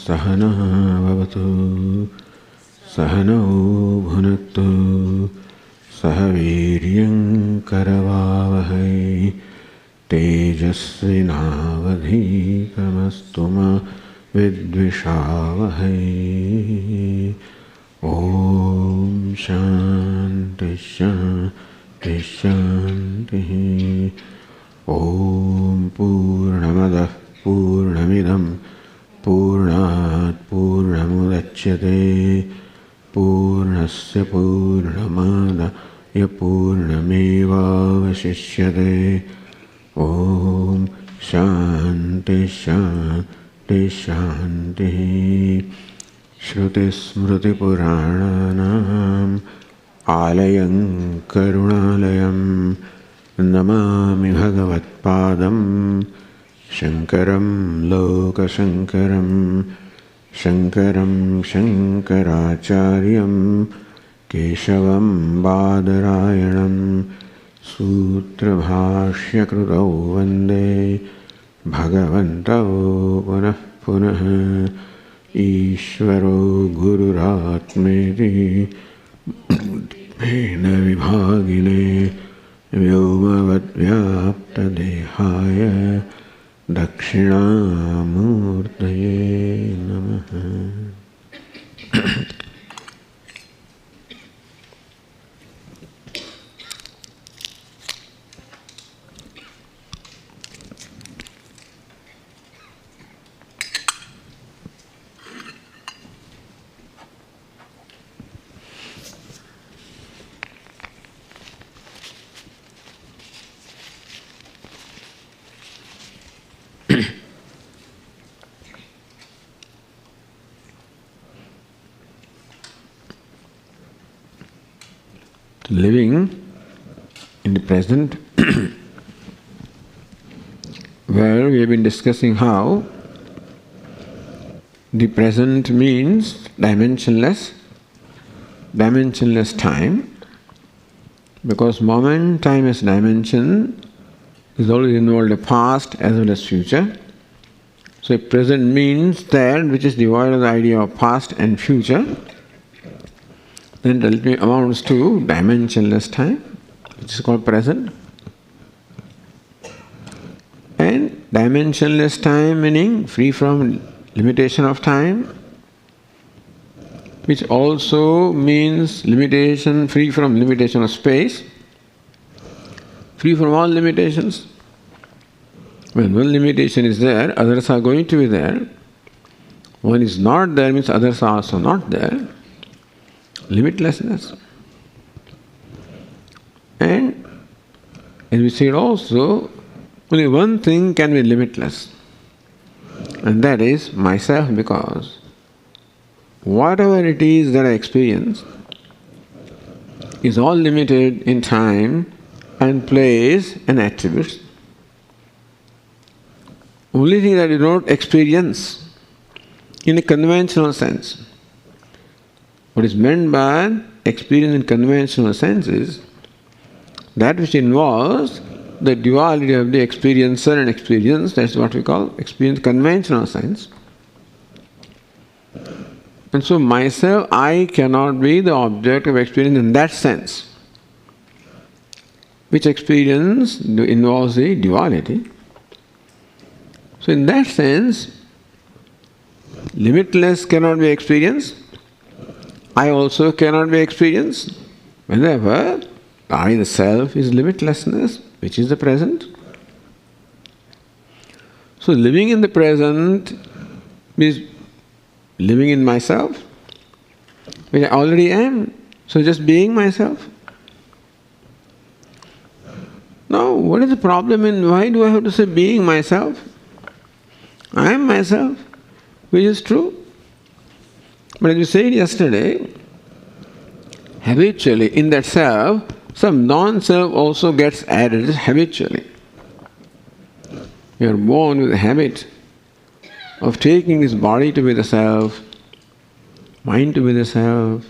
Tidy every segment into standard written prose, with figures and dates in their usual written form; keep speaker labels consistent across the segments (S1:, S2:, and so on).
S1: सहना भवतु सहनौ भुनक्तु सह वीर्यं करवावहै तेजस्विनावधीतमस्तु मा विद्विषावहै। ॐ शान्ति शान्ति शान्तिः। ॐ पूर्णमदः पूर्णमिदं पूर्णात् पूर्णमुदच्यते पूर्णस्य पूर्णमादाय पूर्णमेवावशिष्यते। ॐ शान्ति शान्ति शान्तिः। श्रुतिस्मृतिपुराणानाम् आलयं करुणालयं नमामि भगवत्पादं शङ्करं लोकशङ्करं शङ्करं शङ्कराचार्यं केशवं बादरायणं सूत्रभाष्यकृतौ वन्दे भगवन्तौ पुनः पुनः। ईश्वरो गुरुरात्मेति मूर्तेन विभागिने व्योमवद्व्याप्तदेहाय दक्षिणामूर्तये नमः। Living in the present, where we have been discussing how the present means dimensionless time, because moment, time as dimension is always involved a past as well as future. So present means that which is devoid of the idea of past and future. Then it ultimately amounts to dimensionless time, which is called present. And dimensionless time meaning free from limitation of time, which also means limitation, free from limitation of space, free from all limitations. When one limitation is there, others are going to be there. One is not there means others are also not there. Limitlessness. And as we said also, only one thing can be limitless, and that is myself, because whatever it is that I experience is all limited in time and place and attributes. Only thing that you don't experience in a conventional sense. What is meant by experience in conventional sense is that which involves the duality of the experiencer and experience. That's what we call experience in conventional sense. And so myself, I cannot be the object of experience in that sense, which experience involves the duality. So in that sense, limitless cannot be experienced. I also cannot be experienced. Whenever I, the self, is limitlessness, which is the present. So living in the present means living in myself, which I already am. So just being myself. Now, what is the problem in why do I have to say being myself? I am myself, which is true. But as we said yesterday, habitually in that self, some non-self also gets added habitually. You are born with a habit of taking this body to be the self, mind to be the self,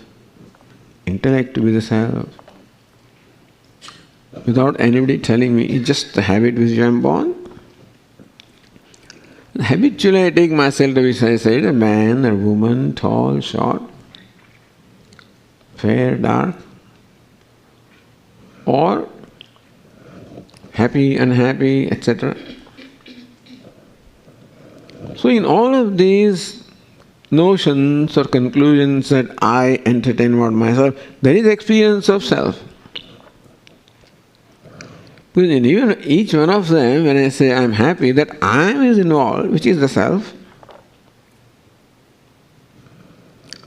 S1: intellect to be the self, without anybody telling me. It's just the habit with which I am born. Habitually I take myself to be, as I said, a man, a woman, tall, short, fair, dark, or happy, unhappy, etc. So in all of these notions or conclusions that I entertain about myself, there is experience of self. Because in even each one of them, when I say I am happy, that I am is involved, which is the self.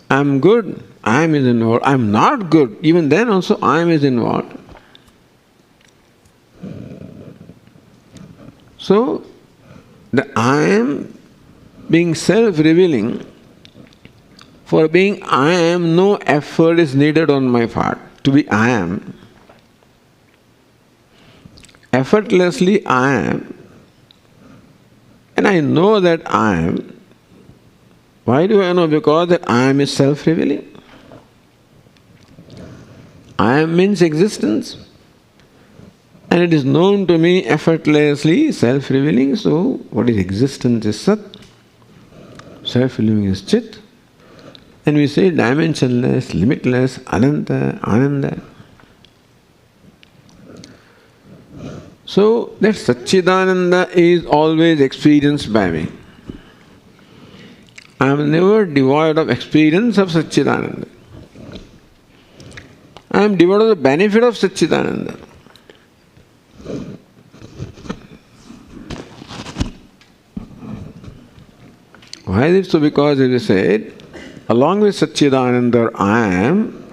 S1: I am good, I am is involved. I am not good, even then also I am is involved. So, the I am being self-revealing, for being I am, no effort is needed on my part to be I am. Effortlessly I am, and I know that I am. Why do I know? Because that I am is self-revealing. I am means existence, and it is known to me effortlessly, self-revealing. So, what is existence is Sat, self-revealing is Chit, and we say dimensionless, limitless, Ananta, Ananda. So, that Satchidananda is always experienced by me. I am never devoid of experience of Satchidananda. I am devoid of the benefit of Satchidananda. Why is it so? Because, as I said, along with Satchidananda, I am,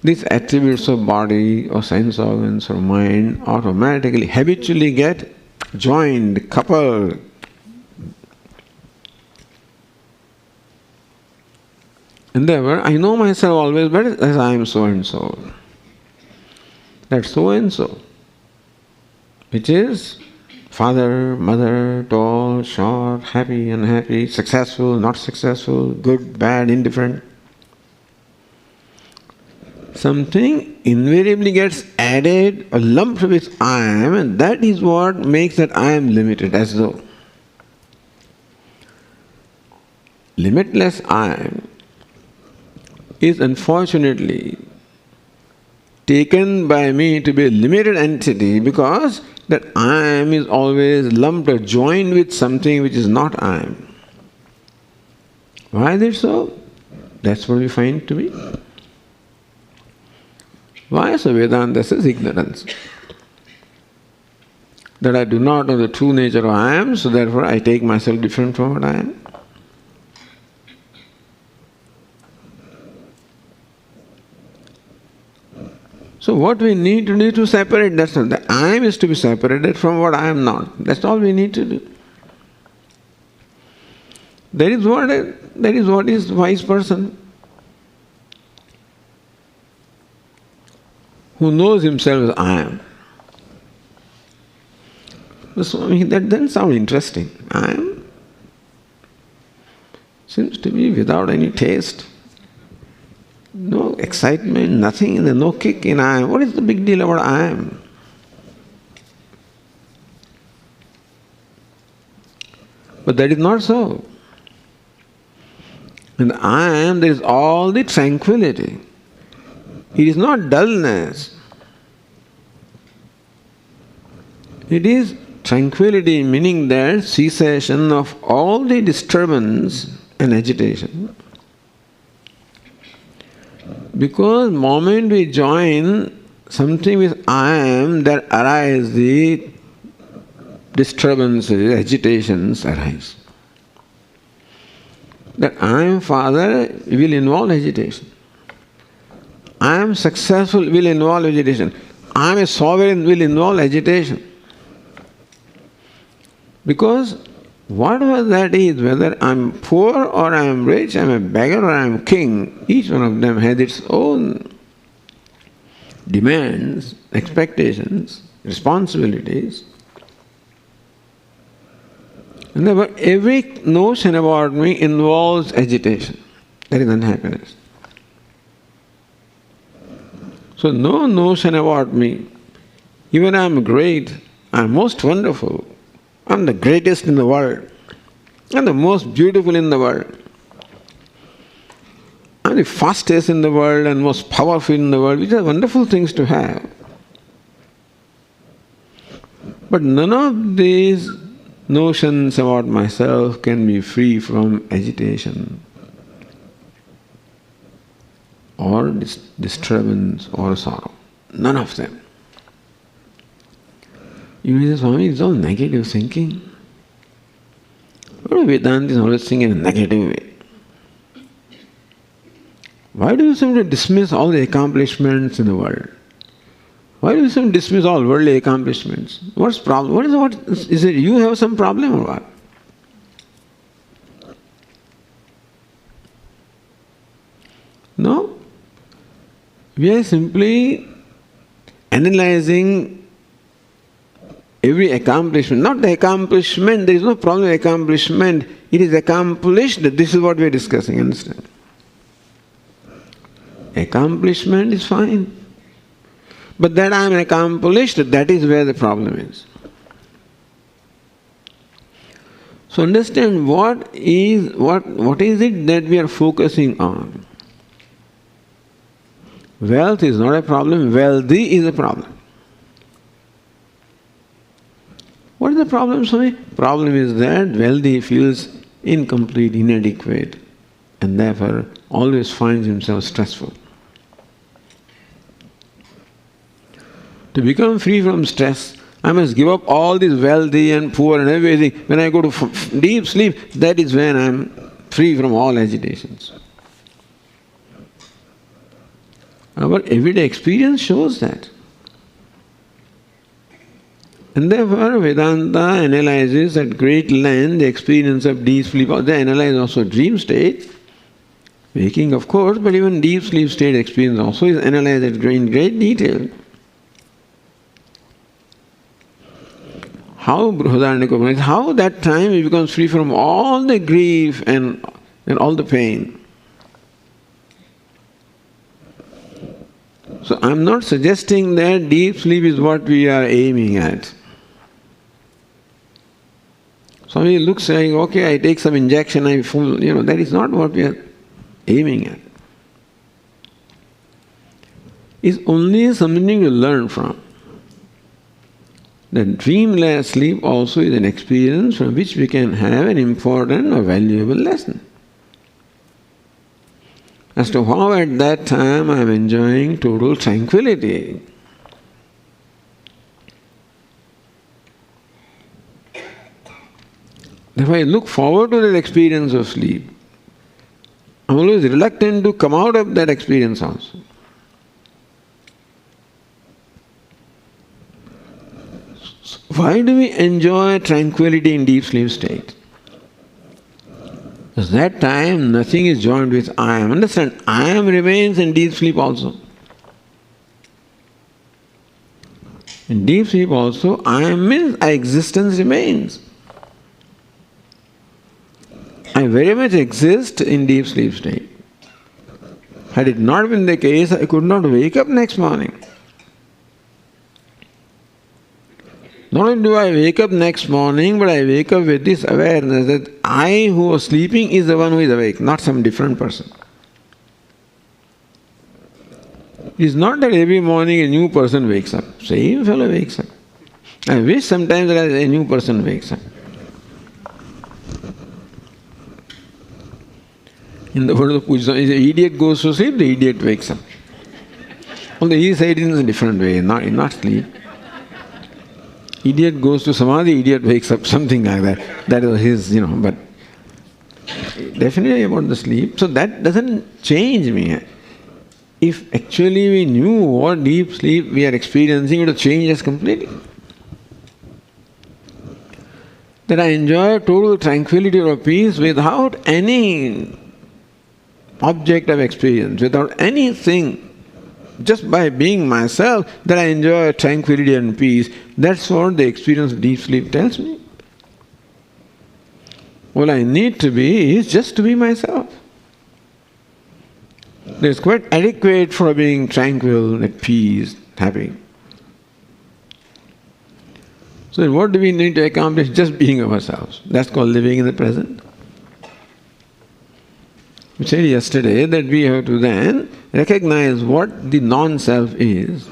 S1: these attributes of body or sense organs or mind automatically, habitually get joined, coupled. And therefore, I know myself always better as I am so and so. That so and so, which is father, mother, tall, short, happy, unhappy, successful, not successful, good, bad, indifferent. Something invariably gets added or lumped with I am, and that is what makes that I am limited, as though limitless I am is unfortunately taken by me to be a limited entity, because that I am is always lumped or joined with something which is not I am. Why is it so? That's what we find to be. Why? So Vedanta says ignorance. That I do not know the true nature of I am, so therefore I take myself different from what I am. So what we need to do is to separate, that's all. The I am is to be separated from what I am not. That's all we need to do. That is what is wise person. Who knows himself as I am. So that doesn't sound interesting. I am seems to be without any taste. No excitement, nothing, no kick in I am. What is the big deal about I am? But that is not so. In I am, there is all the tranquility. It is not dullness. It is tranquility, meaning that cessation of all the disturbance and agitation. Because moment we join something with I am, there arise the disturbances, agitations arise. That I am father will involve agitation. I am successful will involve agitation. I am a sovereign will involve agitation. Because whatever that is, whether I am poor or I am rich, I am a beggar or I am king, each one of them has its own demands, expectations, responsibilities. And therefore every notion about me involves agitation. That is unhappiness. So no notion about me, even I am great, I am most wonderful, I am the greatest in the world. I'm the most beautiful in the world. I'm the fastest in the world and most powerful in the world, which are wonderful things to have. But none of these notions about myself can be free from agitation or disturbance or sorrow. None of them. You say, Swami, it's all negative thinking. But Vedanta is always thinking in a negative way. Why do you simply dismiss all the accomplishments in the world? Why do you simply dismiss all worldly accomplishments? What's the problem? What is it you have some problem or what? No. We are simply analyzing every accomplishment. Not the accomplishment, there is no problem with accomplishment. It is accomplished. This is what we are discussing, understand? Accomplishment is fine. But that I am accomplished, that is where the problem is. So understand what is it that we are focusing on. Wealth is not a problem, wealthy is a problem. What is the problem, Swami? Problem is that wealthy feels incomplete, inadequate, and therefore always finds himself stressful. To become free from stress, I must give up all this wealthy and poor and everything. When I go to deep sleep, that is when I am free from all agitations. Our everyday experience shows that. And therefore Vedanta analyzes at great length the experience of deep sleep. They analyze also dream state, waking of course, but even deep sleep state experience also is analyzed in great detail. How that time he becomes free from all the grief and all the pain. So I'm not suggesting that deep sleep is what we are aiming at. Swami looks like, okay, I take some injection, I full, that is not what we are aiming at. It's only something to learn from. That dreamless sleep also is an experience from which we can have an important or valuable lesson. As to how at that time I am enjoying total tranquility. Therefore I look forward to that experience of sleep. I am always reluctant to come out of that experience also. Why do we enjoy tranquility in deep sleep state? Because that time nothing is joined with I am. Understand, I am remains in deep sleep also. In deep sleep also, I am means existence remains. I very much exist in deep sleep state. Had it not been the case, I could not wake up next morning. Not only do I wake up next morning, but I wake up with this awareness that I who was sleeping is the one who is awake, not some different person. It is not that every morning a new person wakes up. Same fellow wakes up. I wish sometimes that a new person wakes up. In the word of Puja, if the idiot goes to sleep, the idiot wakes up. Although he said it in a different way, not sleep. Idiot goes to samadhi, idiot wakes up, something like that. That is his, but definitely about the sleep. So that doesn't change me. If actually we knew what deep sleep we are experiencing, it would change us completely. That I enjoy total tranquility or peace without any object of experience, without anything. Just by being myself, that I enjoy tranquility and peace. That's what the experience of deep sleep tells me. All I need to be is just to be myself. That's quite adequate for being tranquil, at peace, happy. So what do we need to accomplish? Just being ourselves. That's called living in the present. We said yesterday that we have to then recognize what the non-self is.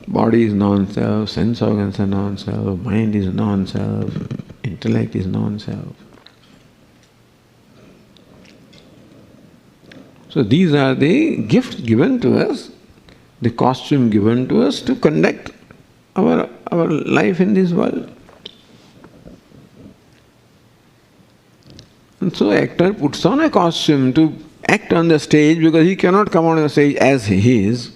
S1: Body is non-self, sense organs are non-self, mind is non-self, intellect is non-self. So these are the gifts given to us, the costume given to us to conduct our life in this world. And so actor puts on a costume to act on the stage because he cannot come on the stage as he is.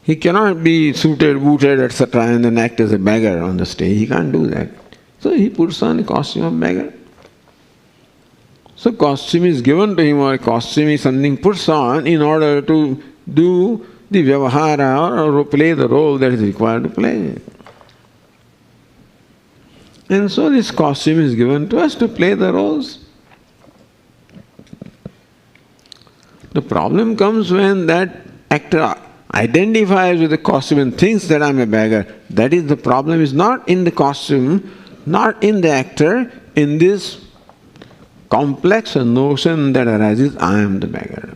S1: He cannot be suited, booted, etc. and then act as a beggar on the stage. He can't do that. So he puts on a costume of beggar. So costume is given to him, or costume is something puts on in order to do the vyavahara or play the role that is required to play. And so this costume is given to us to play the roles. The problem comes when that actor identifies with the costume and thinks that I'm a beggar. That is, the problem is not in the costume, not in the actor, in this complex notion that arises, I am the beggar.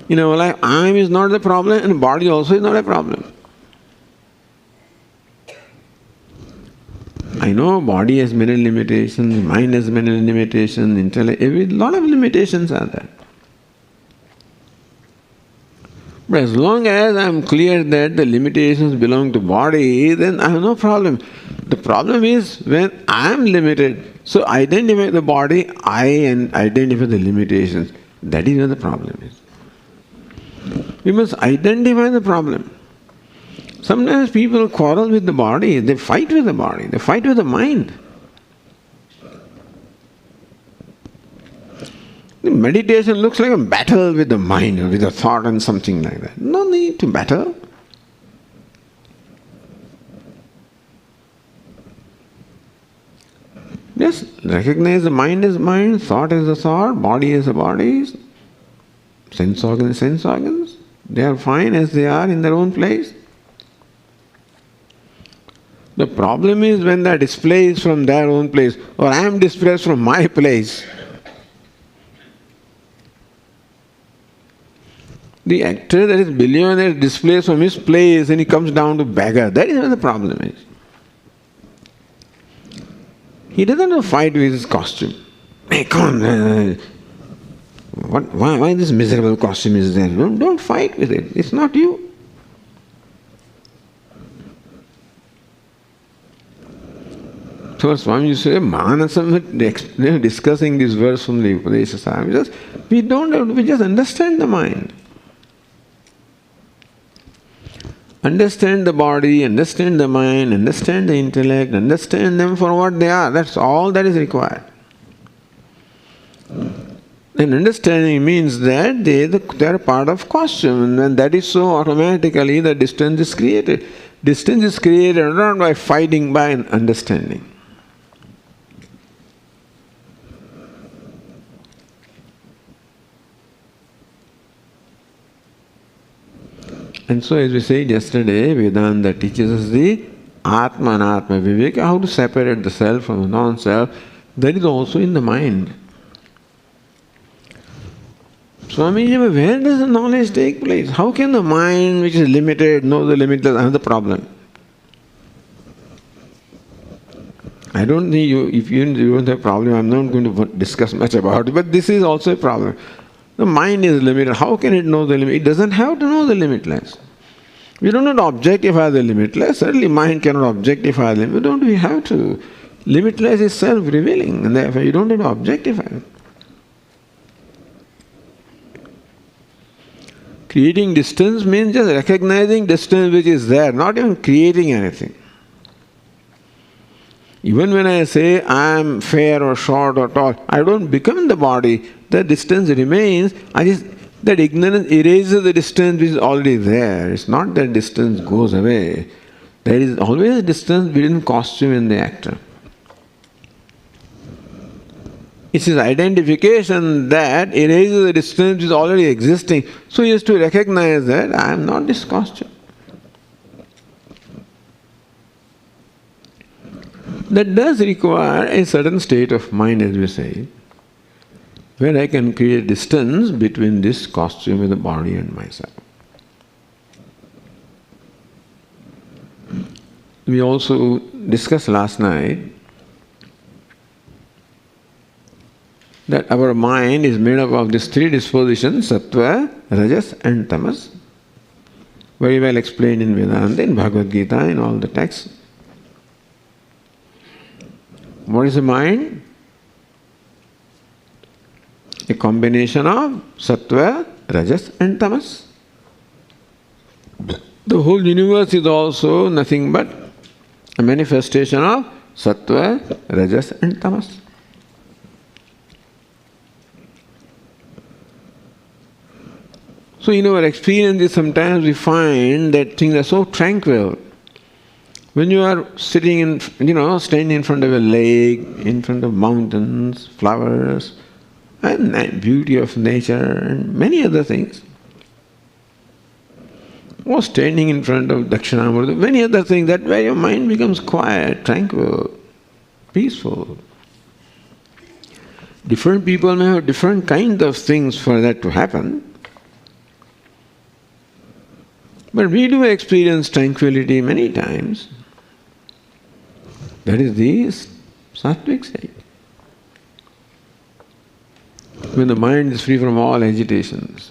S1: In our life, I am is not the problem and body also is not a problem. I know body has many limitations, mind has many limitations, intellect, a lot of limitations are there. But as long as I am clear that the limitations belong to body, then I have no problem. The problem is when I am limited, so identify the body, and identify the limitations. That is where the problem is. We must identify the problem. Sometimes people quarrel with the body, they fight with the body, they fight with the mind. The meditation looks like a battle with the mind, or with a thought and something like that. No need to battle. Just recognize the mind as mind, thought as a thought, body as a body, sense organs as sense organs. They are fine as they are in their own place. The problem is when they are displaced from their own place, or I am displaced from my place. The actor that is billionaire is displaced from his place and he comes down to beggar. That is where the problem is. He doesn't have to fight with his costume. Hey, come on. Why this miserable costume is there? Don't fight with it. It's not you. So Swami used to say, Manasam, discussing this verse from the Upadesha, we don't have to, we just understand the mind. Understand the body, understand the mind, understand the intellect, understand them for what they are. That's all that is required. And understanding means that they are part of costume, and when that is so, automatically the distance is created. Distance is created not by fighting, by understanding. And so, as we said yesterday, Vedanta teaches us the Atma and Atma Viveka, how to separate the self from the non-self. That is also in the mind. Swamiji, where does the knowledge take place? How can the mind, which is limited, know the limitless? Another problem. I don't think if you don't have a problem, I'm not going to discuss much about it, but this is also a problem. The mind is limited. How can it know the limit? It doesn't have to know the limitless. We don't have to objectify the limitless. Certainly mind cannot objectify the limitless. We have to. Limitless is self-revealing, and therefore you don't have to objectify it. Creating distance means just recognizing distance which is there, not even creating anything. Even when I say I am fair or short or tall, I don't become the body. The distance remains. That ignorance erases the distance which is already there. It's not that distance goes away. There is always a distance between costume and the actor. It's his identification that erases the distance which is already existing. So he has to recognize that I am not this costume. That does require a certain state of mind, as we say, where I can create distance between this costume with the body and myself. We also discussed last night that our mind is made up of these three dispositions, sattva, rajas and tamas, very well explained in Vedanta, in Bhagavad Gita, in all the texts. What is the mind? A combination of sattva, rajas and tamas. The whole universe is also nothing but a manifestation of sattva, rajas and tamas. So in our experiences sometimes we find that things are so tranquil. When you are sitting in, standing in front of a lake, in front of mountains, flowers, and beauty of nature and many other things, or standing in front of Dakshinamurti, many other things, that where your mind becomes quiet, tranquil, peaceful. Different people may have different kinds of things for that to happen. But we do experience tranquility many times. That is the sattvic state. When the mind is free from all agitations,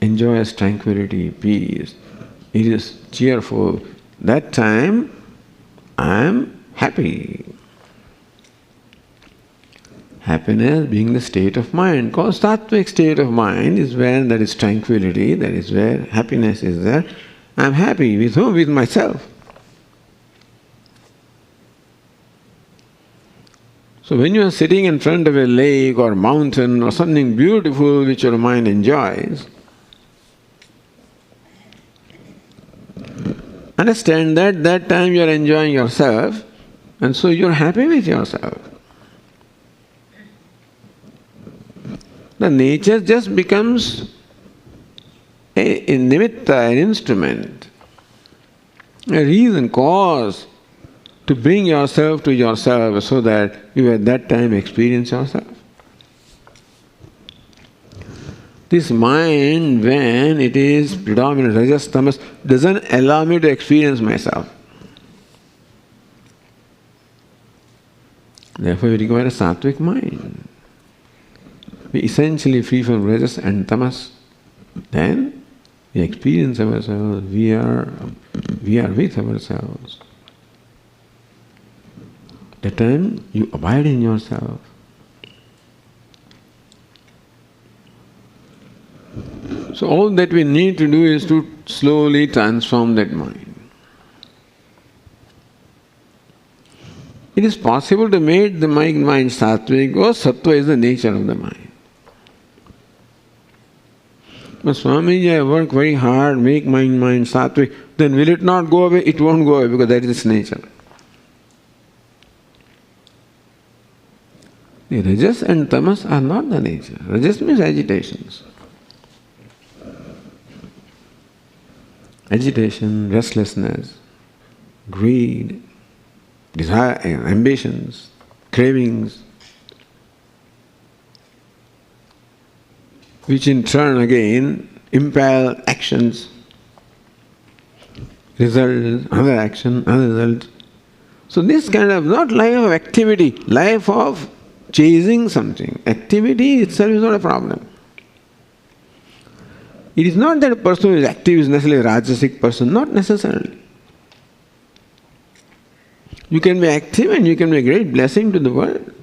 S1: enjoys tranquility, peace, it is cheerful, that time I am happy. Happiness being the state of mind. Because sattvic state of mind is where there is tranquility, that is where happiness is there. I am happy with whom? With myself. So when you are sitting in front of a lake or mountain or something beautiful which your mind enjoys, understand that that time you are enjoying yourself and so you are happy with yourself. The nature just becomes a nimitta, an instrument, a reason, cause to bring yourself to yourself so that you at that time experience yourself. This mind, when it is predominant, rajas, tamas, doesn't allow me to experience myself. Therefore, we require a sattvic mind. We essentially free from rajas and tamas. Then we experience ourselves, we are with ourselves. That time you abide in yourself. So all that we need to do is to slowly transform that mind. It is possible to make the mind sattvic because sattva is the nature of the mind. But Swamiji, I work very hard, make my mind sattvic, then will it not go away? It won't go away because that is its nature. The rajas and tamas are not the nature. Rajas means agitations. Agitation, restlessness, greed, desire, ambitions, cravings, which in turn again impel actions, results, other action, other result. So this kind of not life of activity, life of chasing something. Activity itself is not a problem. It is not that a person who is active is necessarily a rajasic person, not necessarily. You can be active and you can be a great blessing to the world.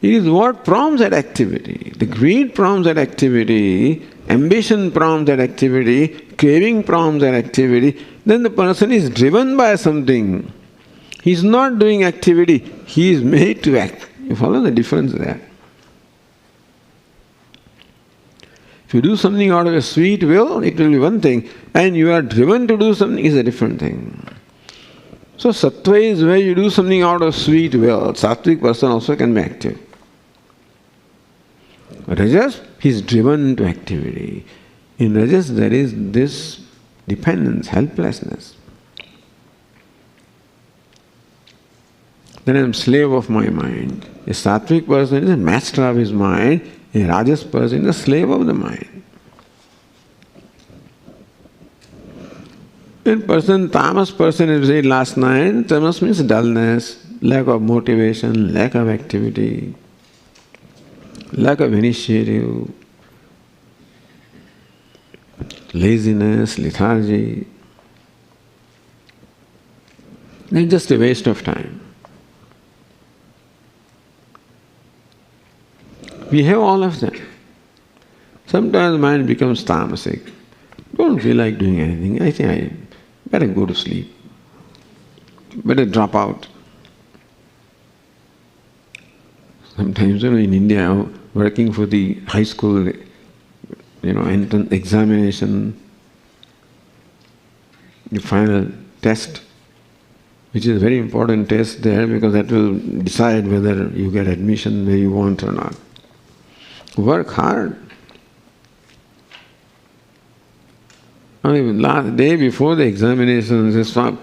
S1: It is what prompts that activity. The greed prompts that activity, ambition prompts that activity, craving prompts that activity. Then the person is driven by something. He is not doing activity, he is made to act. You follow the difference there? If you do something out of a sweet will, it will be one thing, and you are driven to do something is a different thing. So sattva is where you do something out of sweet will. Sattvic person also can be active. Rajas, he is driven to activity. In Rajas there is this dependence, helplessness. Then I am slave of my mind. A sattvic person is a master of his mind. A Rajas person is a slave of the mind. In person, tamas person, as we said last night, tamas means dullness, lack of motivation, lack of activity, lack of initiative, laziness, lethargy. It's just a waste of time. We have all of that. Sometimes the mind becomes tamasic. Don't feel like doing anything. I think I better go to sleep. Better drop out. Sometimes, in India, working for the high school, entrance examination, the final test, which is a very important test there because that will decide whether you get admission where you want or not. Work hard. Last day before the examination, he says,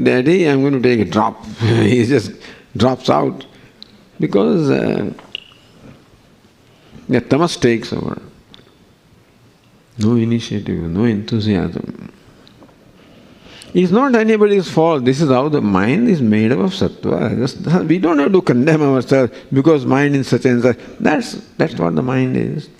S1: Daddy, I'm going to take a drop. He just drops out because the tamas takes over. No initiative, no enthusiasm. It's not anybody's fault. This is how the mind is made up of sattva. We don't have to condemn ourselves because mind is such and such. That's what the mind is.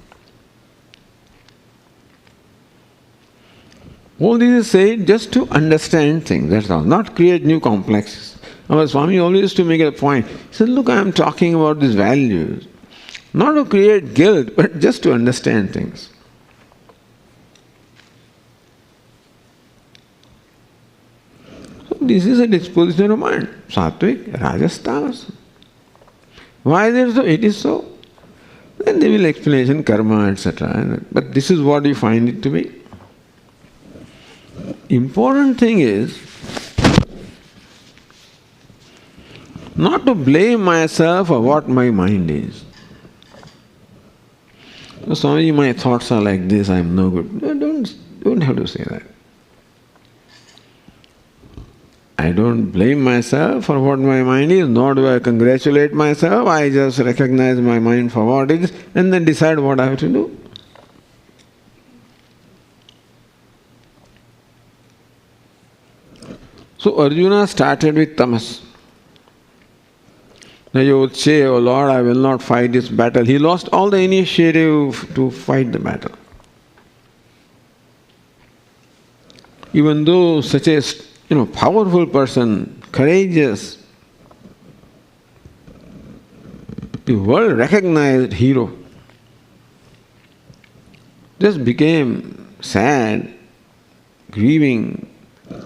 S1: All this is said just to understand things, that's all, not create new complexes. Our Swami always used to make a point. He said, look, I am talking about these values. Not to create guilt, but just to understand things. So this is a disposition of mind. Sattvic, Rajas, tamas. Why is it so? It is so. Then they will explanation karma, etc. But this is what we find it to be. Important thing is not to blame myself for what my mind is. So, Swami, my thoughts are like this, I am no good. No, don't have to say that. I don't blame myself for what my mind is, nor do I congratulate myself. I just recognize my mind for what it is and then decide what I have to do. So Arjuna started with tamas. Now you would say, oh Lord, I will not fight this battle. He lost all the initiative to fight the battle. Even though such a powerful person, courageous, the world recognized hero, just became sad, grieving,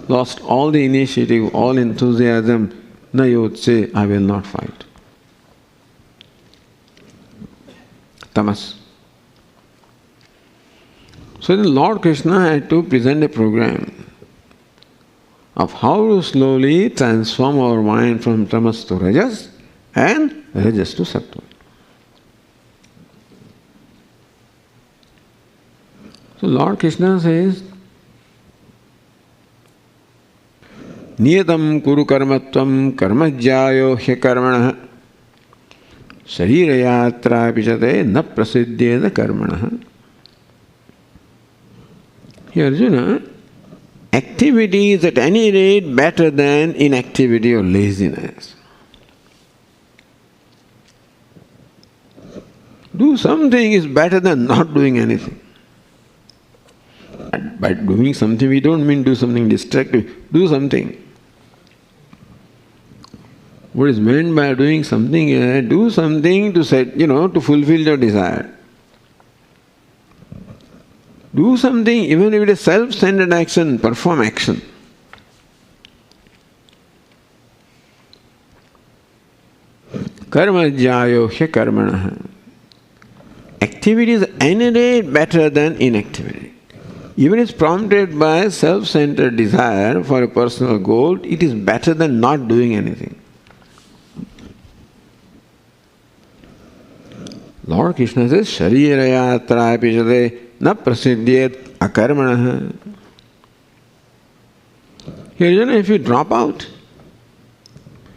S1: lost all the initiative, all enthusiasm. Now you would say, I will not fight. Tamas. So then Lord Krishna had to present a program of how to slowly transform our mind from tamas to rajas and rajas to sattva. So Lord Krishna says, नियतं कुरु कर्मत्वं कर्मज्यायो ह्यकर्मणः शरीरयात्रा पिचते न प्रसिद्धेन कर्मणः. Here Arjuna, activity is at any rate better than inactivity or laziness. Do something is better than not doing anything. By doing something, we don't mean do something destructive. Do something. What is meant by doing something is do something to set, to fulfill your desire. Do something, even if it is self-centered action, perform action. Karma jyayo hya karmanaha. Activity is any day better than inactivity. even if prompted by self-centered desire for a personal goal, it is better than not doing anything. Lord Krishna says, Sharira yatra pishade na prasiddhyet akarmanah. Here, if you drop out,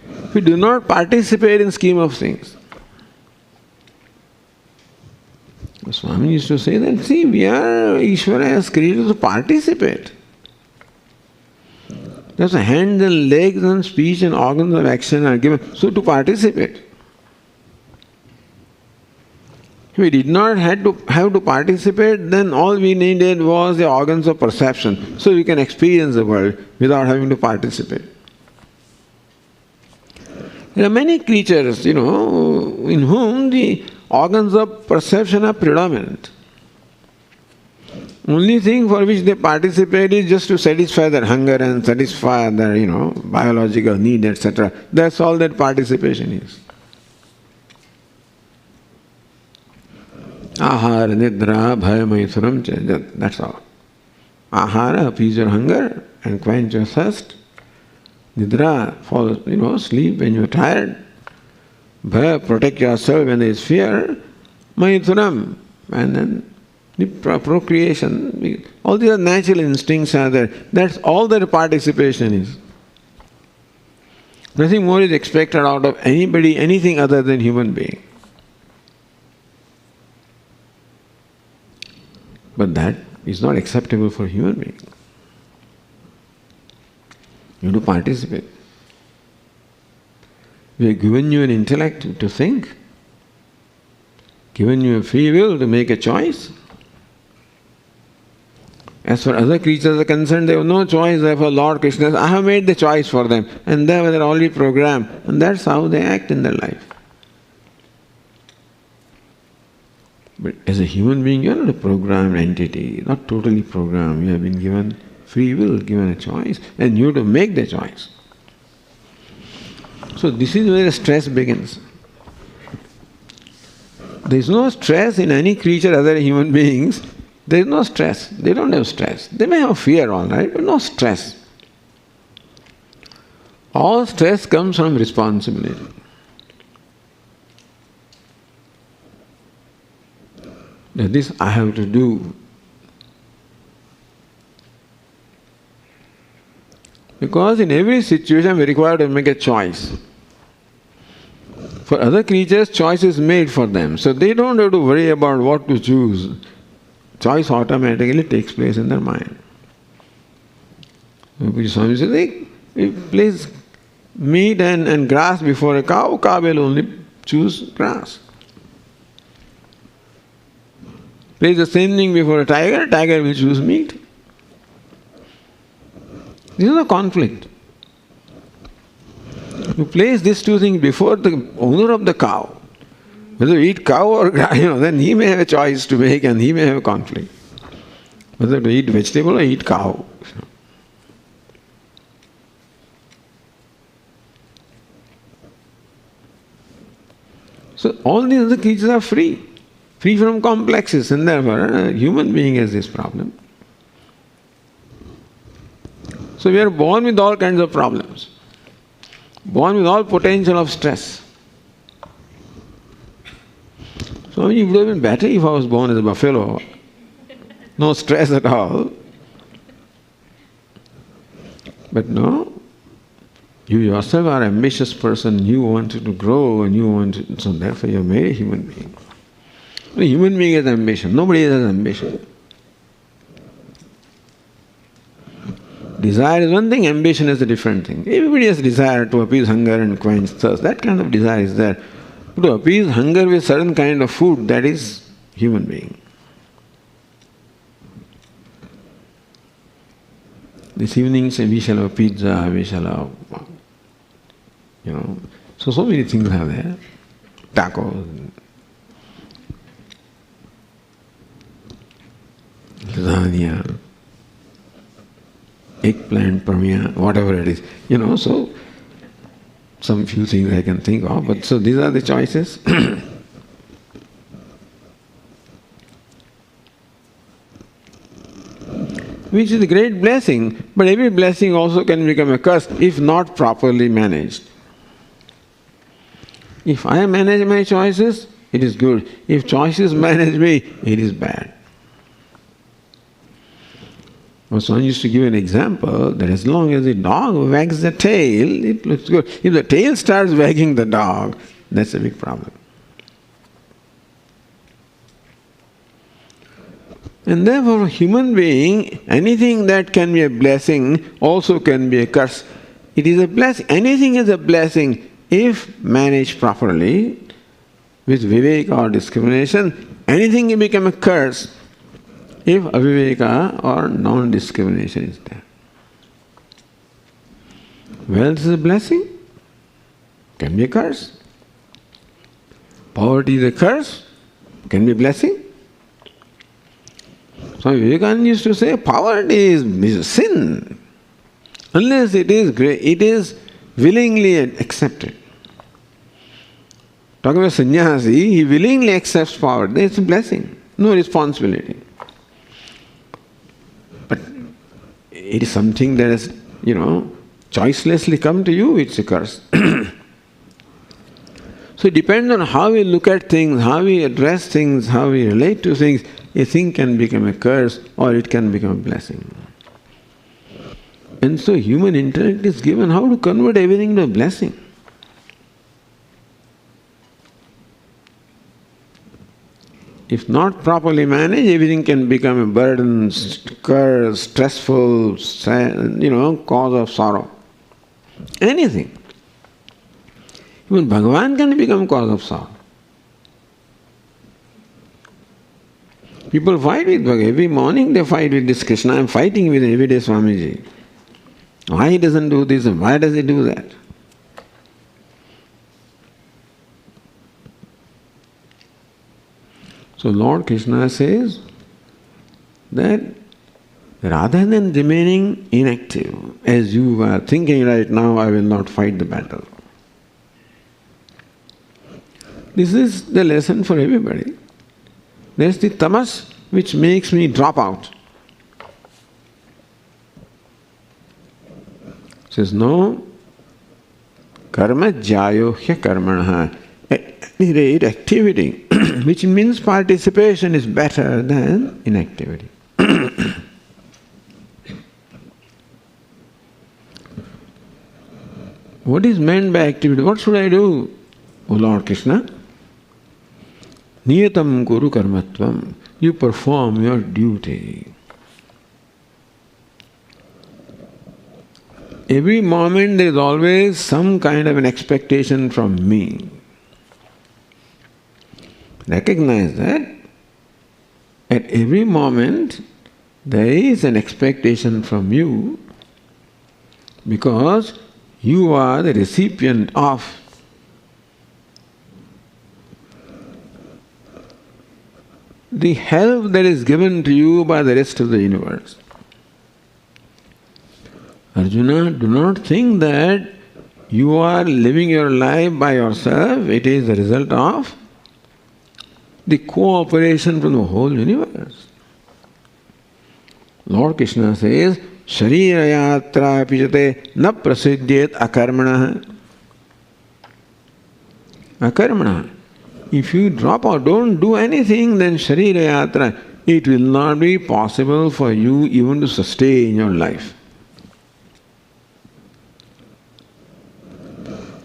S1: if you do not participate in scheme of things. Swami used to say that, see, Ishvara has created to participate. Just hands and legs and speech and organs of action are given, so to participate. If we did not have to participate, then all we needed was the organs of perception, so we can experience the world without having to participate. There are many creatures, in whom the organs of perception are predominant. Only thing for which they participate is just to satisfy their hunger and satisfy their, biological need, etc. That's all that participation is. Ahara, nidra, bhaya, maithuram, that's all. Ahara, appease your hunger and quench your thirst. Nidra, fall, sleep when you're tired. Bhaya, protect yourself when there is fear. Maithuram, and then the procreation. All these are natural instincts are there. That's all that participation is. Nothing more is expected out of anybody, anything other than human being. But that is not acceptable for human beings. You have to participate. We have given you an intellect to think, given you a free will to make a choice. As for other creatures are concerned, they have no choice. Therefore, Lord Krishna says, I have made the choice for them. And they are already programmed. And that's how they act in their life. But as a human being, you are not a programmed entity, not totally programmed. You have been given free will, given a choice, and you have to make the choice. So this is where the stress begins. There is no stress in any creature other than human beings. There is no stress. They don't have stress. They may have fear, all right, but no stress. All stress comes from responsibility. That this I have to do. Because in every situation we are required to make a choice. For other creatures, choice is made for them. So they don't have to worry about what to choose. Choice automatically takes place in their mind. Swami says, if you place meat and grass before a cow, cow will only choose grass. Place the same thing before a tiger, tiger will choose meat. This is a conflict. You place these two things before the owner of the cow, whether you eat cow or grass, then he may have a choice to make and he may have a conflict. Whether to eat vegetable or eat cow. So all these other creatures are free from complexes, and therefore a human being has this problem. So we are born with all kinds of problems, born with all potential of stress. So it would have been better if I was born as a buffalo, no stress at all. But no, you yourself are an ambitious person, you wanted to grow and you want so therefore you are made a human being. A human being has ambition, nobody has ambition. Desire is one thing, ambition is a different thing. Everybody has desire to appease hunger and quench thirst, that kind of desire is there. But to appease hunger with certain kind of food, that is human being. This evening say we shall have pizza, we shall have, so many things are there. Tacos, lasagna, eggplant, permia, whatever it is. So some few things I can think of, but so these are the choices. which is a great blessing, but every blessing also can become a curse if not properly managed. If I manage my choices, it is good. If choices manage me, it is bad. Someone used to give an example that as long as the dog wags the tail, it looks good. If the tail starts wagging the dog, that's a big problem. And therefore, a human being, anything that can be a blessing also can be a curse. It is a blessing. Anything is a blessing if managed properly with viveka or discrimination. Anything can become a curse if aviveka or non-discrimination is there. Wealth is a blessing, can be a curse. Poverty is a curse, can be a blessing. Swami Viditatmananda used to say, poverty is a sin. Unless it is great, it is willingly accepted. Talking about sannyasi, he willingly accepts poverty, it's a blessing, no responsibility. But it is something that has, choicelessly come to you, it's a curse. So it depends on how we look at things, how we address things, how we relate to things. A thing can become a curse or it can become a blessing. And so human intellect is given how to convert everything to a blessing. If not properly managed, everything can become a burden, curse, stressful, cause of sorrow. Anything. Even Bhagavan can become cause of sorrow. People fight with Bhagavan. Every morning they fight with this Krishna. I am fighting with him every day, Swamiji. Why he doesn't do this and why does he do that? So Lord Krishna says that rather than remaining inactive, as you are thinking right now, I will not fight the battle. This is the lesson for everybody. There's the tamas which makes me drop out. Says, no, karma jyayo hya karmanaha. At any rate, activity, which means participation, is better than inactivity. What is meant by activity? What should I do, O Lord Krishna? Niyatam kuru karmatvam. You perform your duty. Every moment there is always some kind of an expectation from me. Recognize that at every moment there is an expectation from you because you are the recipient of the help that is given to you by the rest of the universe. Arjuna, do not think that you are living your life by yourself. It is the result of the cooperation from the whole universe. Lord Krishna says, Sharira yatra pijate na prasidyet akarmana. Akarmana. If you drop out, don't do anything, then Sharira yatra, it will not be possible for you even to sustain your life.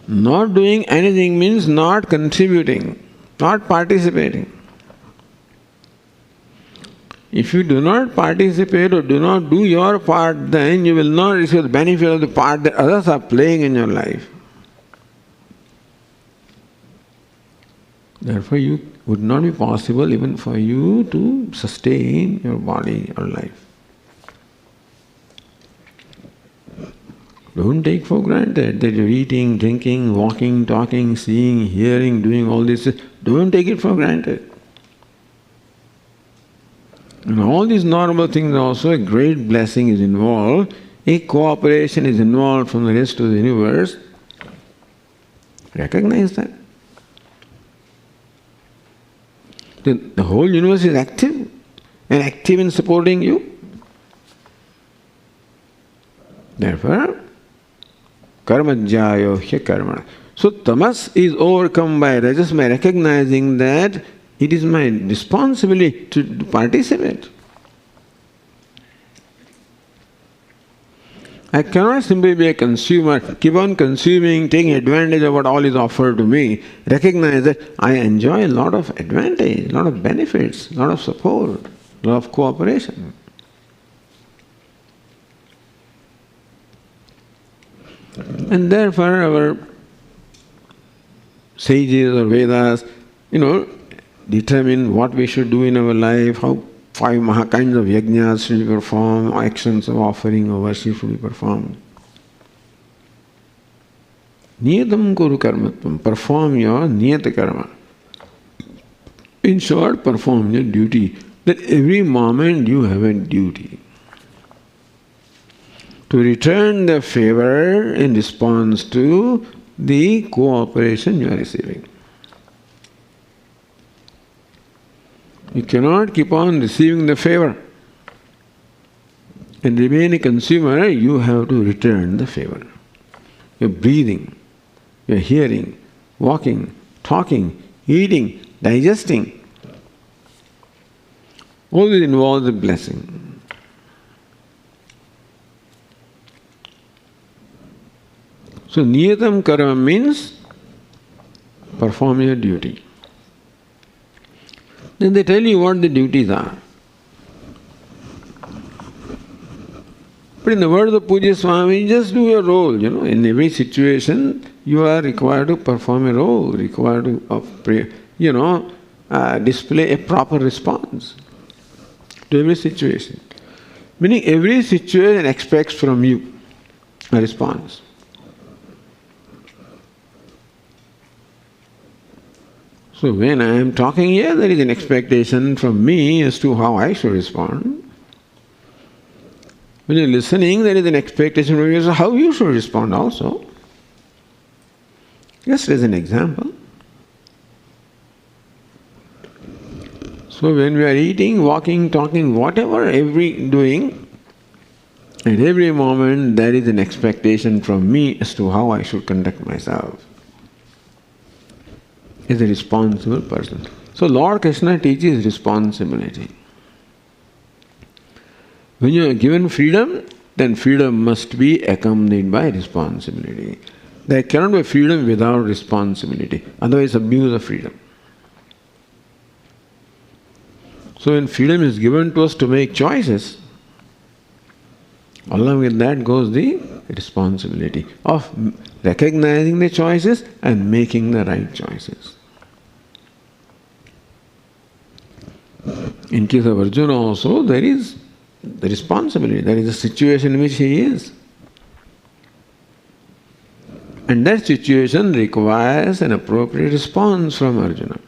S1: Not doing anything means not contributing, not participating. If you do not participate or do not do your part, then you will not receive the benefit of the part that others are playing in your life. Therefore, it would not be possible even for you to sustain your body or life. Don't take for granted that you're eating, drinking, walking, talking, seeing, hearing, doing all this. Don't take it for granted. In all these normal things also, a great blessing is involved. A cooperation is involved from the rest of the universe. Recognize that. The whole universe is active and active in supporting you. Therefore, karmajyayo hya karmana. So tamas is overcome by rajas by recognizing that it is my responsibility to participate. I cannot simply be a consumer, keep on consuming, taking advantage of what all is offered to me. Recognize that I enjoy a lot of advantage, a lot of benefits, a lot of support, a lot of cooperation. And therefore our sages or Vedas, determine what we should do in our life, how 5 kinds of yajnas should be performed, actions of offering or worship should be performed. Niyatam kuru karmatvam, perform your niyata karma. In short, perform your duty. That every moment you have a duty to return the favor in response to the cooperation you are receiving. You cannot keep on receiving the favor and remain a consumer. You have to return the favor. Your breathing, your hearing, walking, talking, eating, digesting, all this involves a blessing. So niyatam karma means perform your duty. Then they tell you what the duties are. But in the words of Pujya Swami, just do your role, In every situation, you are required to perform a role, required to, display a proper response to every situation. Meaning every situation expects from you a response. So when I am talking here, there is an expectation from me as to how I should respond. When you are listening, there is an expectation from you as to how you should respond also. Just as an example. So when we are eating, walking, talking, whatever, doing, at every moment there is an expectation from me as to how I should conduct myself as a responsible person. So Lord Krishna teaches responsibility. When you are given freedom, then freedom must be accompanied by responsibility. There cannot be freedom without responsibility, otherwise abuse of freedom. So when freedom is given to us to make choices, along with that goes the responsibility of recognizing the choices and making the right choices. In case of Arjuna also, there is the responsibility, there is the situation in which he is. And that situation requires an appropriate response from Arjuna.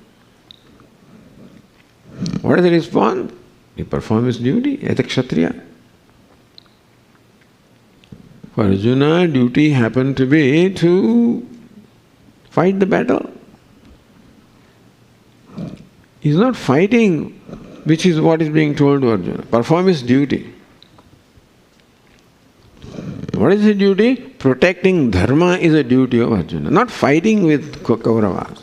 S1: What is the response? He performs his duty as a Kshatriya. For Arjuna, duty happened to be to fight the battle. He is not fighting, which is what is being told to Arjuna. Perform his duty. What is his duty? Protecting Dharma is a duty of Arjuna, not fighting with Kauravas.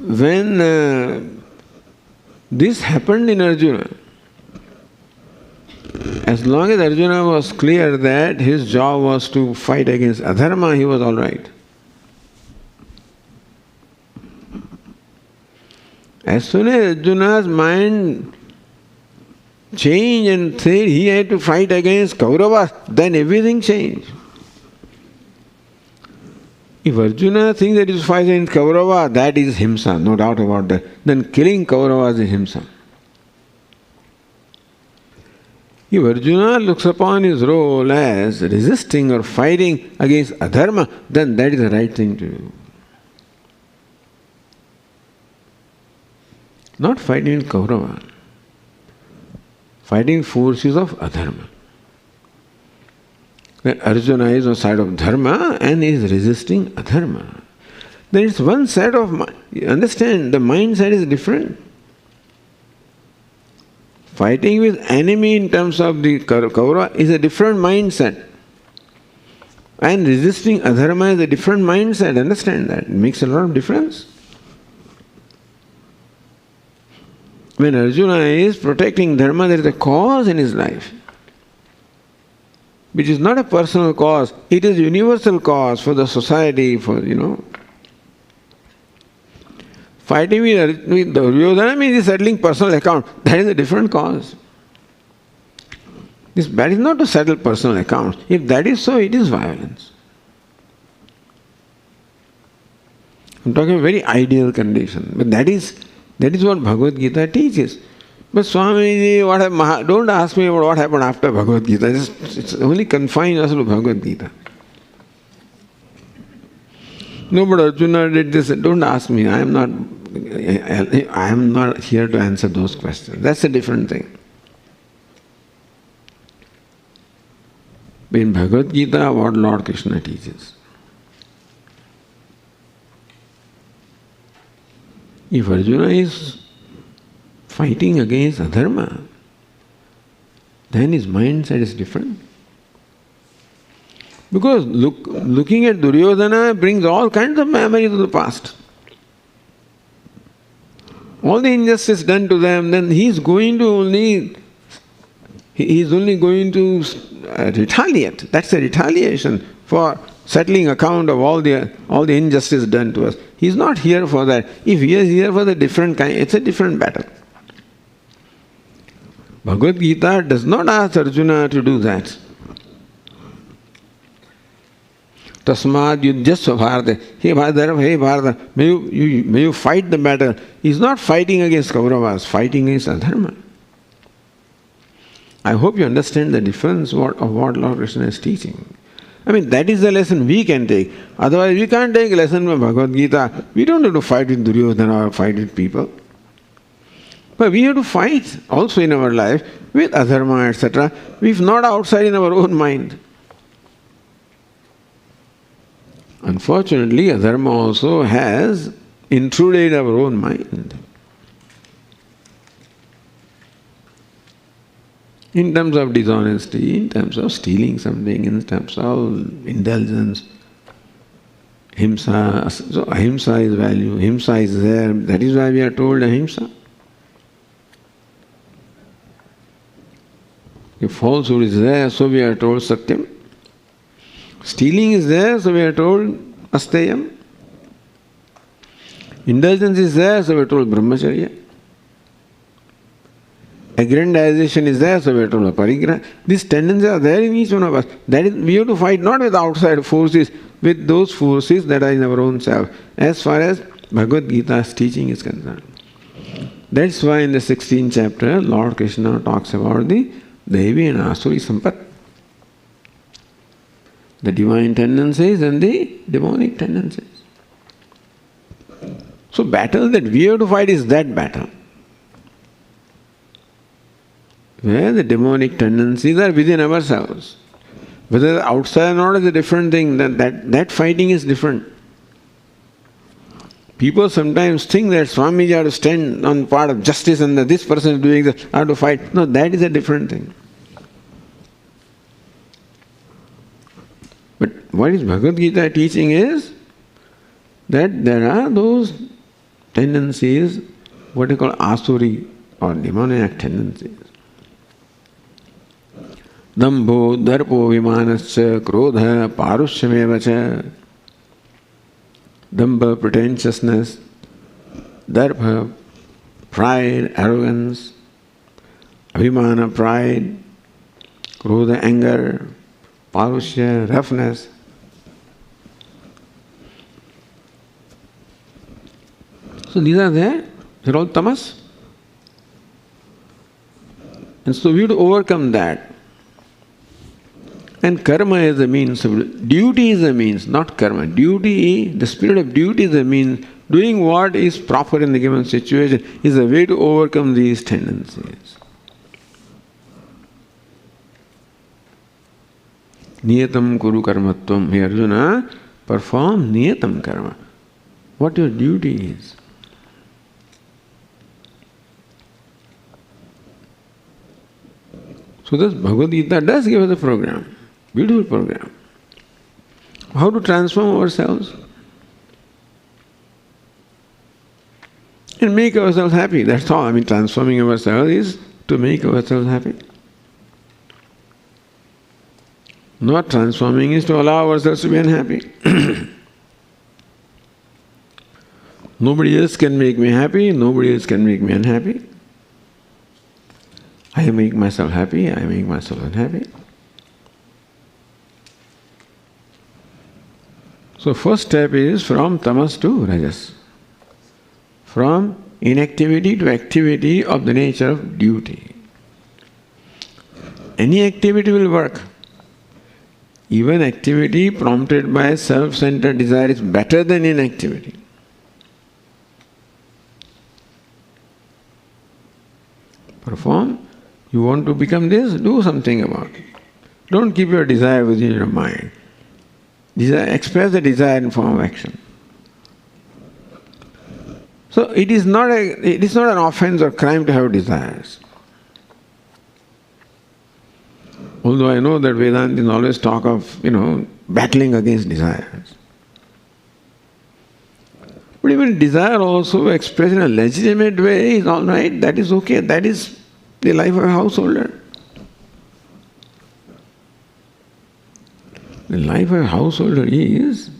S1: When this happened in Arjuna, as long as Arjuna was clear that his job was to fight against adharma, he was all right. As soon as Arjuna's mind changed and said he had to fight against Kauravas, then everything changed. If Arjuna thinks that he is fighting against Kauravas, that is himsa, no doubt about that. Then killing Kauravas is himsa. If Arjuna looks upon his role as resisting or fighting against adharma, then that is the right thing to do. Not fighting with Kaurava. Fighting forces of adharma. That Arjuna is on the side of dharma and is resisting adharma. There is one set of mind. You understand, the mindset is different. Fighting with enemy in terms of the Kaurava is a different mindset. And resisting adharma is a different mindset. Understand that. It makes a lot of difference. When Arjuna is protecting dharma, there is a cause in his life, which is not a personal cause. It is a universal cause for the society, Fighting with Duryodhana means settling personal account. That is a different cause. That is not to settle personal accounts. If that is so, it is violence. I'm talking a very ideal condition. But that is what Bhagavad Gita teaches. But Swamiji, don't ask me about what happened after Bhagavad Gita. It's only confined us to Bhagavad Gita. No, but Arjuna did this. Don't ask me. I am not here to answer those questions. That's a different thing. But in Bhagavad Gita, what Lord Krishna teaches. If Arjuna is fighting against adharma, then his mindset is different. Because looking at Duryodhana brings all kinds of memories of the past. All the injustice done to them, then he's only going to retaliate. That's a retaliation for settling account of all the injustice done to us. He's not here for that. If he is here for the different kind, it's a different battle. Bhagavad Gita does not ask Arjuna to do that. Tasmad yudhyasva bharata. Hey Bharata, may you fight the battle. He's not fighting against Kauravas, fighting against adharma. I hope you understand the difference of what Lord Krishna is teaching. I mean, that is the lesson we can take. Otherwise, we can't take a lesson from Bhagavad Gita. We don't have to fight with Duryodhana or fight with people. But we have to fight also in our life with adharma, etc. If not outside in our own mind. Unfortunately, adharma also has intruded our own mind. In terms of dishonesty, in terms of stealing something, in terms of indulgence, himsa. So ahimsa is value, himsa is there. That is why we are told ahimsa. If falsehood is there, so we are told satyam. Stealing is there, so we are told asteyam. Indulgence is there, so we are told brahmacharya. Aggrandization is there, so we are told parigraha. These tendencies are there in each one of us. That is, we have to fight not with outside forces, with those forces that are in our own self, as far as Bhagavad Gita's teaching is concerned. That's why in the 16th chapter, Lord Krishna talks about the Devi and Asuri Sampat. The divine tendencies and the demonic tendencies. So battle that we have to fight is that battle. Where the demonic tendencies are within ourselves. Whether outside or not is a different thing, that fighting is different. People sometimes think that Swamiji have to stand on part of justice and that this person is doing this, I have to fight. No, that is a different thing. But what is Bhagavad Gita teaching is that there are those tendencies, what you call asuri or demoniac tendencies. Dambho, darpo, vimanascha, krodha, parushyameva. Dambha, pretentiousness. Darpa, pride, arrogance. Abhimana, pride. Krodha, anger. Parushya, roughness. So these are there. They're all tamas. And so we have to overcome that. And karma is the means of duty is the means, not karma. Duty, the spirit of duty is the means. Doing what is proper in the given situation is a way to overcome these tendencies. Niyatam kuru karmatvam. Hey Arjuna, perform niyatam karma. What your duty is. So this Bhagavad Gita does give us a program, beautiful program. How to transform ourselves and make ourselves happy. That's all. I mean, transforming ourselves is to make ourselves happy. Not transforming is to allow ourselves to be unhappy. Nobody else can make me happy, nobody else can make me unhappy. I make myself happy, I make myself unhappy. So first step is from tamas to rajas. From inactivity to activity of the nature of duty. Any activity will work. Even activity prompted by self-centered desire is better than inactivity. Perform. You want to become this? Do something about it. Don't keep your desire within your mind. Express the desire in form of action. So it is not an offense or crime to have desires. Although I know that Vedantins always talk of, battling against desires. But even desire also expressed in a legitimate way is all right, that is okay, that is the life of a householder. The life of a householder is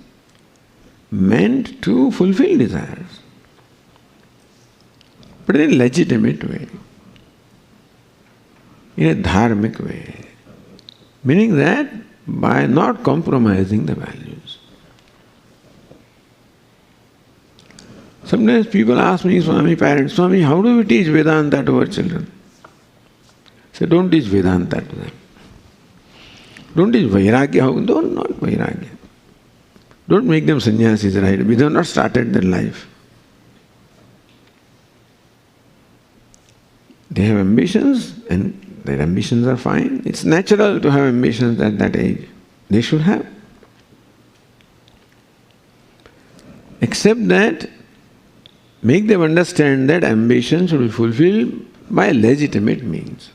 S1: meant to fulfill desires, but in a legitimate way, in a dharmic way, meaning that by not compromising the values. Sometimes people ask me, parents, Swami, how do we teach Vedanta to our children? I say, don't teach Vedanta to them. Don't teach Vairagya. Don't, not Vairagya. Don't make them sannyasis, right? We have not started their life. They have ambitions, and their ambitions are fine. It's natural to have ambitions at that age. They should have. Except that, make them understand that ambition should be fulfilled by legitimate means.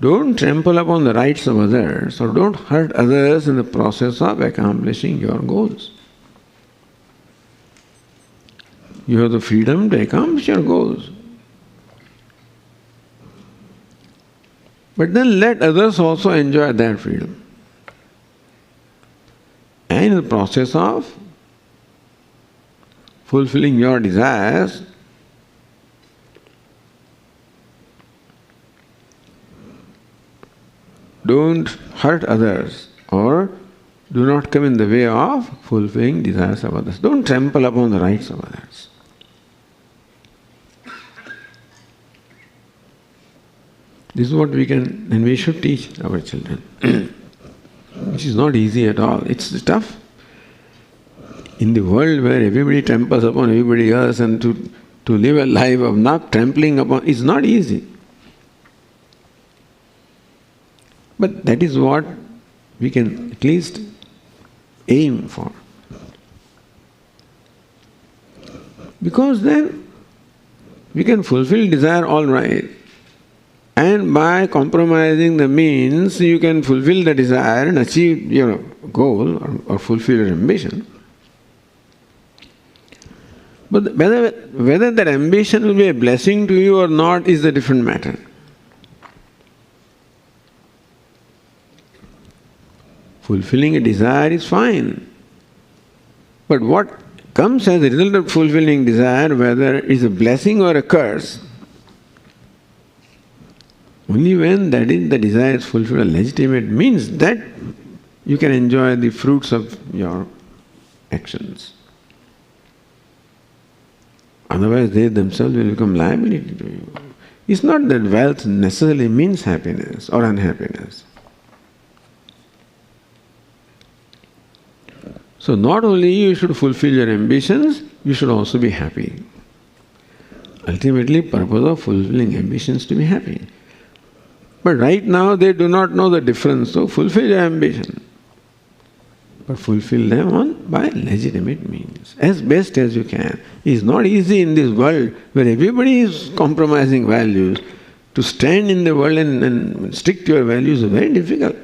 S1: Don't trample upon the rights of others, or don't hurt others in the process of accomplishing your goals. You have the freedom to accomplish your goals. But then let others also enjoy that freedom. And in the process of fulfilling your desires, don't hurt others, or do not come in the way of fulfilling desires of others. Don't trample upon the rights of others. This is what we can and we should teach our children. Which is not easy at all. It's tough. In the world where everybody tramples upon everybody else, and to live a life of not trampling upon is not easy. But that is what we can at least aim for. Because then we can fulfill desire all right. And by compromising the means, you can fulfill the desire and achieve your goal or fulfill your ambition. But whether that ambition will be a blessing to you or not is a different matter. Fulfilling a desire is fine. But what comes as a result of fulfilling desire, whether it is a blessing or a curse, only when that is the desire is fulfilled, a legitimate means that you can enjoy the fruits of your actions. Otherwise they themselves will become liability to you. It's not that wealth necessarily means happiness or unhappiness. So not only you should fulfill your ambitions, you should also be happy. Ultimately, purpose of fulfilling ambitions to be happy. But right now they do not know the difference, so fulfill your ambition. but fulfill them by legitimate means, as best as you can. It's not easy in this world where everybody is compromising values. To stand in the world and stick to your values is very difficult.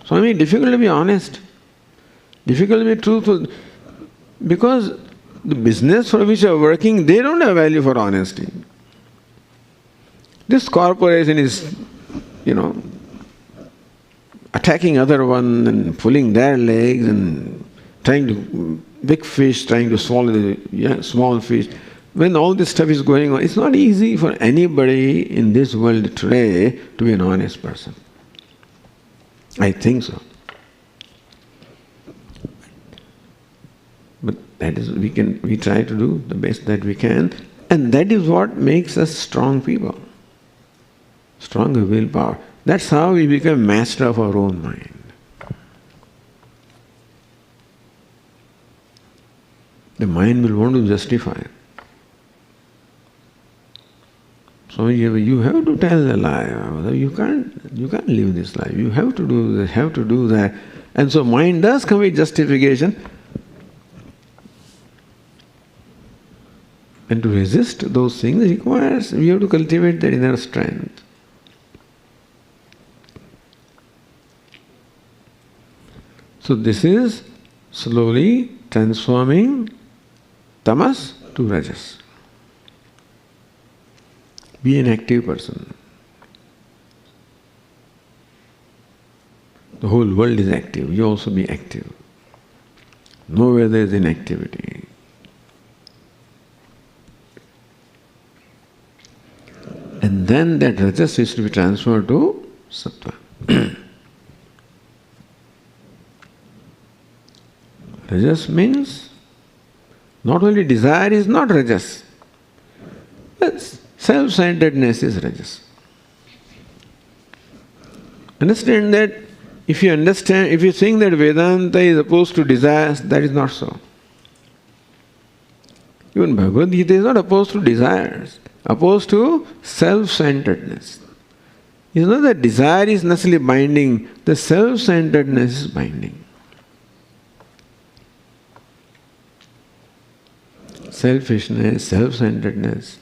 S1: So difficult to be honest, difficult to be truthful, because the business for which you are working, they don't have value for honesty. This corporation is, attacking other one and pulling their legs and big fish trying to swallow the small fish. When all this stuff is going on, it's not easy for anybody in this world today to be an honest person. I think so. But that is, we try to do the best that we can, and that is what makes us strong people. Stronger willpower. That's how we become master of our own mind. The mind will want to justify. So you have to tell the lie. You can't live this life. You have to do this, have to do that. And so mind does come with justification. And to resist those things requires, we have to cultivate that inner strength. So this is slowly transforming tamas to rajas. Be an active person. The whole world is active. You also be active. Nowhere there is inactivity. And then that rajas is to be transferred to sattva. Rajas means not only desire is not rajas, but self-centeredness is rajas. Understand that if you think that Vedanta is opposed to desires, that is not so. Even Bhagavad Gita is not opposed to desires, opposed to self-centeredness. It's not that desire is necessarily binding, the self-centeredness is binding. Selfishness, self-centeredness,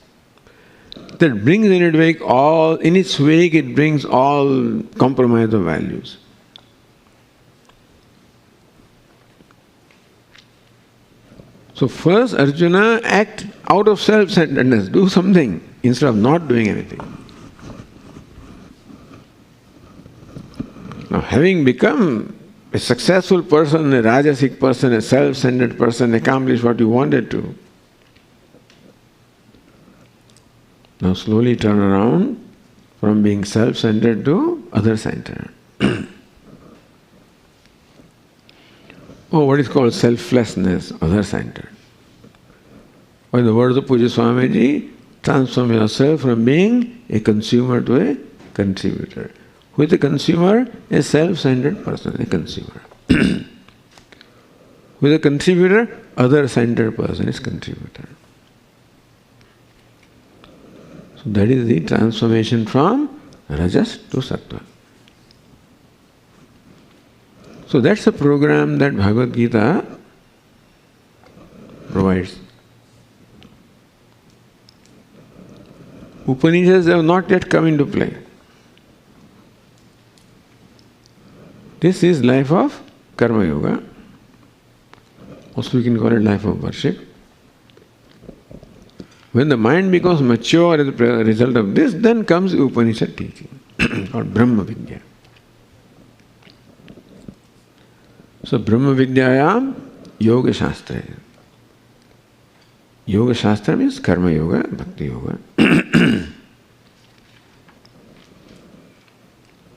S1: that brings in its wake it brings all compromise of values. So first Arjuna, act out of self-centeredness, do something instead of not doing anything. Now having become a successful person, a rajasic person, a self-centered person, accomplished what you wanted to, now slowly turn around from being self-centered to other-centered. Or what is called selflessness, other-centered. Or in the words of Puja Swamiji, transform yourself from being a consumer to a contributor. Who is a consumer? A self-centered person, a consumer. Who is a contributor? Other-centered person is contributor. So that is the transformation from rajas to sattva. So that's the program that Bhagavad Gita provides. Upanishads have not yet come into play. This is life of karma yoga. Also we can call it life of worship. When the mind becomes mature as a result of this, then comes Upanishad teaching, or Brahma Vidya. So Brahma Vidyayam Yoga Shastra. Yoga Shastra means Karma Yoga, Bhakti Yoga.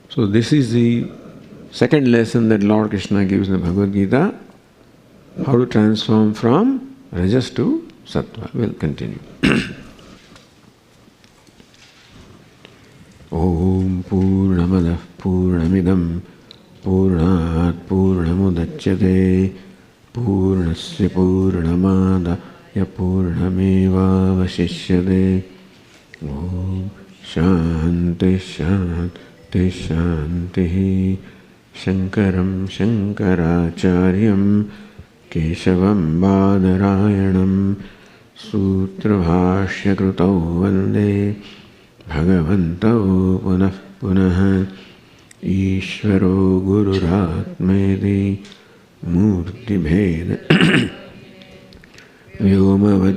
S1: So this is the second lesson that Lord Krishna gives in the Bhagavad Gita, how to transform from rajas to sattva. We'll continue. Om Purnamadah Purnamidam Purnat Purnamudachyate Purnasya Purnamadaya Purnameva Vashishyate. Om Shanti Shanti Shanti शङ्करं शङ्कराचार्यं केशवं बादरायणं सूत्रभाष्यकृतौ वन्दे भगवन्तौ पुनः पुनः। ईश्वरो गुरुरात्मेति मूर्तिभेद व्योमवद्व्याप्तदेहाय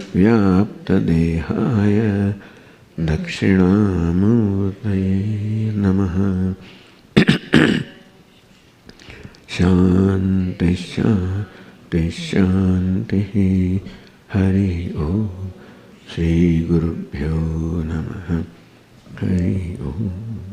S1: दक्षिणामूर्तये नमः। शान्तिः शान्तिः शान्तिः। हरि ओम्। श्रीगुरुभ्यो नमः। हरि ओम्।